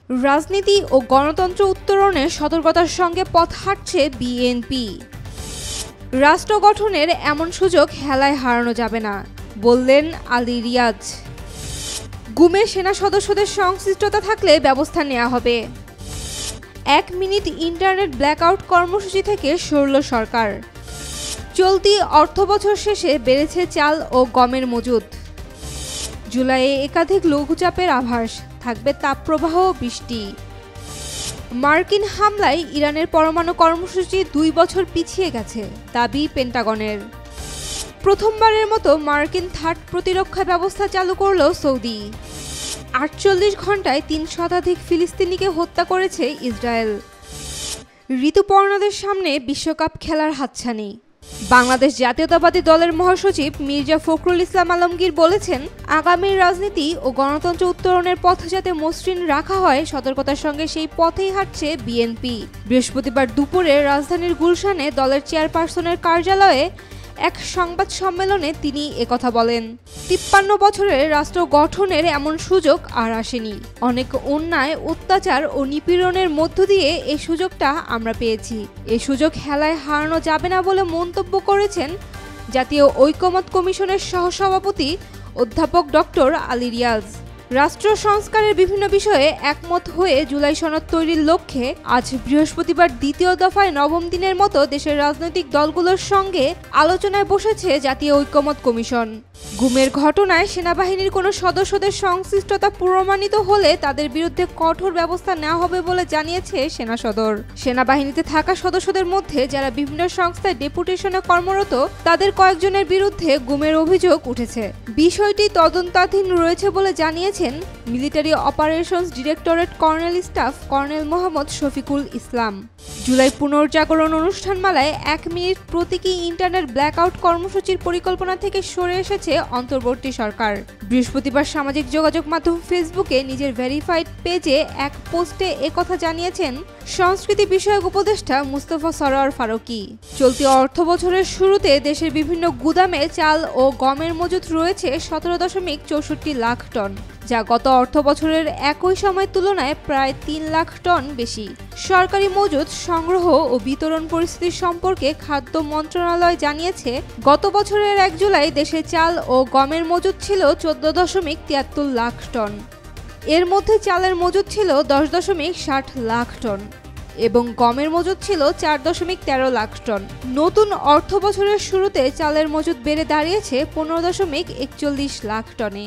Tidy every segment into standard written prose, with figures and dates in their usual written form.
রাজনীতি ও গণতন্ত্র উত্তরণে সতর্কতার সঙ্গে পথ হাঁটছে বিএনপি। রাষ্ট্র গঠনের এমন সুযোগ হেলায় হারানো যাবে না, বললেন আলী রিয়াজ। গুমে সেনা সদস্যদের সংশ্লিষ্টতা থাকলে ব্যবস্থা নেওয়া হবে। 1 মিনিট ইন্টারনেট ব্ল্যাকআউট কর্মসূচি থেকে সরল সরকার। চলতি অর্থবছর শেষে বেড়েছে চাল ও গমের মজুত। জুলাইয়ে একাধিক লঘুচাপের আভাস, থাকবে তাপপ্রবাহ ও বৃষ্টি। মার্কিন হামলায় ইরানের পরমাণু কর্মসূচি 2 বছর পিছিয়ে গেছে, দাবি পেন্টাগনের। প্রথমবারের মতো মার্কিন থার্ড প্রতিরক্ষা ব্যবস্থা চালু করল সৌদি। 48 ঘন্টায় 3 শতাধিক ফিলিস্তিনিকে হত্যা করেছে ইসরায়েল। ঋতুপর্ণদের সামনে বিশ্বকাপ খেলার হাতছানি। বাংলাদেশ জাতীয়তাবাদী দলের মহাসচিব মির্জা ফখরুল ইসলাম আলমগীর বলেছেন, আগামীর রাজনীতি ও গণতন্ত্র উত্তরণের পথ যাতে মসৃণ রাখা হয়, সতর্কতার সঙ্গে সেই পথেই হাঁটছে বিএনপি। বৃহস্পতিবার দুপুরে রাজধানীর গুলশানে দলের চেয়ারপারসনের কার্যালয়ে এক সংবাদ সম্মেলনে তিনি একথা বলেন। 53 বছরের রাষ্ট্র গঠনের এমন সুযোগ আর আসেনি। অনেক অন্যায়, অত্যাচার ও নিপীড়নের মধ্য দিয়ে এই সুযোগটা আমরা পেয়েছি। এই সুযোগ হেলায় হারানো যাবে না বলে মন্তব্য করেছেন জাতীয় ঐকমত্য কমিশনের সহসভাপতি অধ্যাপক ডক্টর আলী রিয়াজ। রাষ্ট্র সংস্কারের বিভিন্ন বিষয়ে একমত হয়ে জুলাই সনদ তৈরির লক্ষ্যে আজ বৃহস্পতিবার দ্বিতীয় দফায় 9ম দিনের মতো দেশের রাজনৈতিক দলগুলোর সঙ্গে আলোচনায় বসেছে জাতীয় ঐকমত্য কমিশন। গুমের ঘটনায় সেনাবাহিনীর কোনো সদস্যদের সংশ্লিষ্টতা প্রমাণিত হলে তাদের বিরুদ্ধে কঠোর ব্যবস্থা নেওয়া হবে বলে জানিয়েছে সেনা সদর। সেনাবাহিনীতে থাকা সদস্যদের মধ্যে যারা বিভিন্ন সংস্থায় ডেপুটেশনে কর্মরত, তাদের কয়েকজনের বিরুদ্ধে গুমের অভিযোগ উঠেছে। বিষয়টি তদন্তাধীন রয়েছে বলে জানিয়েছেন military operations directorate colonel staff colonel Mohammad Shafiqul Islam. জুলাই পুনর্জাগরণ অনুষ্ঠানমালায় 1 মিনিট প্রতীকী ইন্টারনেট ব্ল্যাকআউট কর্মসূচির পরিকল্পনা থেকে সরে এসেছে অন্তর্বর্তী সরকার। বৃহস্পতিবার সামাজিক যোগাযোগ মাধ্যম ফেসবুকে নিজের ভেরিফাইড পেজে এক পোস্টে একথা জানিয়েছেন সংস্কৃতি বিষয়ক উপদেষ্টা মুস্তফা সরোয়ার ফারুকী। চলতি অর্থবছরের শুরুতে দেশের বিভিন্ন গুদামে চাল ও গমের মজুত রয়েছে 17.64 লাখ টন, যা গত অর্থবছরের একই সময়ের তুলনায় প্রায় 3 লাখ টন বেশি। সরকারি মজুত সংগ্রহ ও বিতরণ পরিস্থিতি সম্পর্কে খাদ্য মন্ত্রণালয় জানিয়েছে, গত বছরের 1 জুলাই দেশে চাল ও গমের মজুত ছিল 14.73 লাখ টন। এর মধ্যে চালের মজুত ছিল 10.60 লাখ টন এবং গমের মজুত ছিল 4.13 লাখ টন। নতুন অর্থ বছরের শুরুতে চালের মজুত বেড়ে দাঁড়িয়েছে 15.41 লাখ টনে।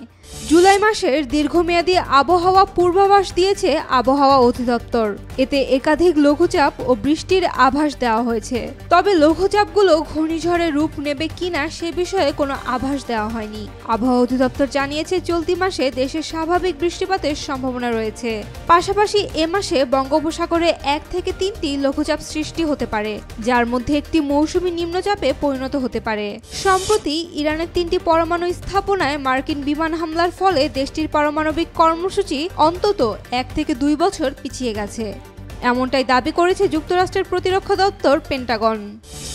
জুলাই মাসের দীর্ঘমেয়াদী আবহাওয়া পূর্বাভাস দিয়েছে আবহাওয়া অধিদপ্তর। এতে একাধিক লঘুচাপ ও বৃষ্টির আভাস দেওয়া হয়েছে। তবে লঘুচাপগুলো ঘূর্ণিঝড়ের রূপ নেবে কিনা সে বিষয়ে কোনো আভাস দেওয়া হয়নি। আবহাওয়া অধিদপ্তর জানিয়েছে, চলতি মাসে দেশে স্বাভাবিক বৃষ্টিপাতের সম্ভাবনা রয়েছে। পাশাপাশি এ মাসে বঙ্গোপসাগরে 1 থেকে 3টি লঘুচাপ সৃষ্টি হতে পারে, যার মধ্যে একটি মৌসুমী নিম্নচাপে পরিণত হতে পারে। সম্প্রতি ইরানের 3টি পরমাণু স্থাপনায় মার্কিন বিমান হামলার ফলে দেশটির পারমাণবিক কর্মসূচি অন্তত 1 থেকে 2 বছর পিছিয়ে গেছে, এমনটাই দাবি করেছে যুক্তরাষ্ট্রের প্রতিরক্ষা দপ্তর পেন্টাগন।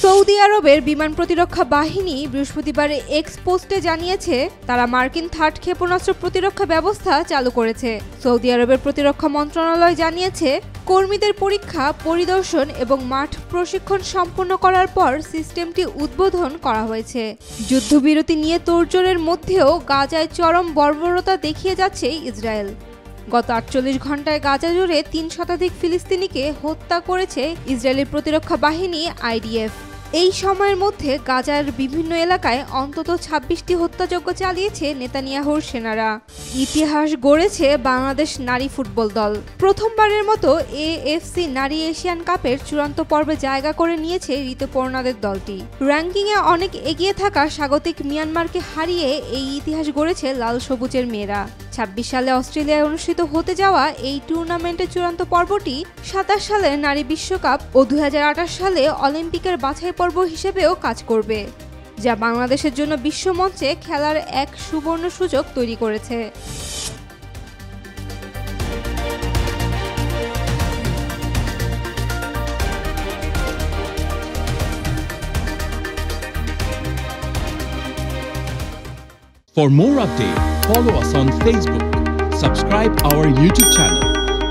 সৌদি আরবের বিমান প্রতিরক্ষা বাহিনী বৃহস্পতিবার এক্স পোস্টে জানিয়েছে, তারা মার্কিন থার্ড ক্ষেপণাস্ত্র প্রতিরক্ষা ব্যবস্থা চালু করেছে। সৌদি আরবের প্রতিরক্ষা মন্ত্রণালয় জানিয়েছে, কর্মীদের পরীক্ষা, পরিদর্শন এবং মাঠ প্রশিক্ষণ সম্পন্ন করার পর সিস্টেমটি উদ্বোধন করা হয়েছে। যুদ্ধবিরতি নিয়ে তোড়জোড়ের মধ্যেও গাজায় চরম বর্বরতা দেখিয়ে যাচ্ছে ইসরায়েল। গত 48 ঘন্টায় গাজা জুড়ে 3 শতাধিক ফিলিস্তিনিকে হত্যা করেছে ইসরায়েলি প্রতিরক্ষা বাহিনী আইডিএফ। এই সময়ের মধ্যে গাজার বিভিন্ন এলাকায় অন্তত 26টি হত্যাযজ্ঞ চালিয়েছে নেতানিয়াহুর সেনারা। ইতিহাস গড়েছে বাংলাদেশ নারী ফুটবল দল। প্রথমবারের মতো এএফসি নারী এশিয়ান কাপের চূড়ান্ত পর্বে জায়গা করে নিয়েছে ঋতুপর্ণাদের দলটি। র্যাঙ্কিংয়ে অনেক এগিয়ে থাকা স্বাগতিক মিয়ানমারকে হারিয়ে এই ইতিহাস গড়েছে লাল সবুজের মেয়েরা। 26 সালে অস্ট্রেলিয়ায় অনুষ্ঠিত হতে যাওয়া এই টুর্নামেন্টের চূড়ান্ত পর্বটি 27 সালের নারী বিশ্বকাপ ও 2028 সালে অলিম্পিকের বাছাই পর্ব হিসেবেও কাজ করবে, যা বাংলাদেশের জন্য বিশ্বমঞ্চে খেলার এক সুবর্ণ সুযোগ তৈরি করেছে। For more updates, follow us on Facebook, subscribe our YouTube channel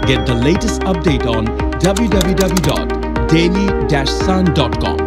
Get the latest update on www.daily-sun.com.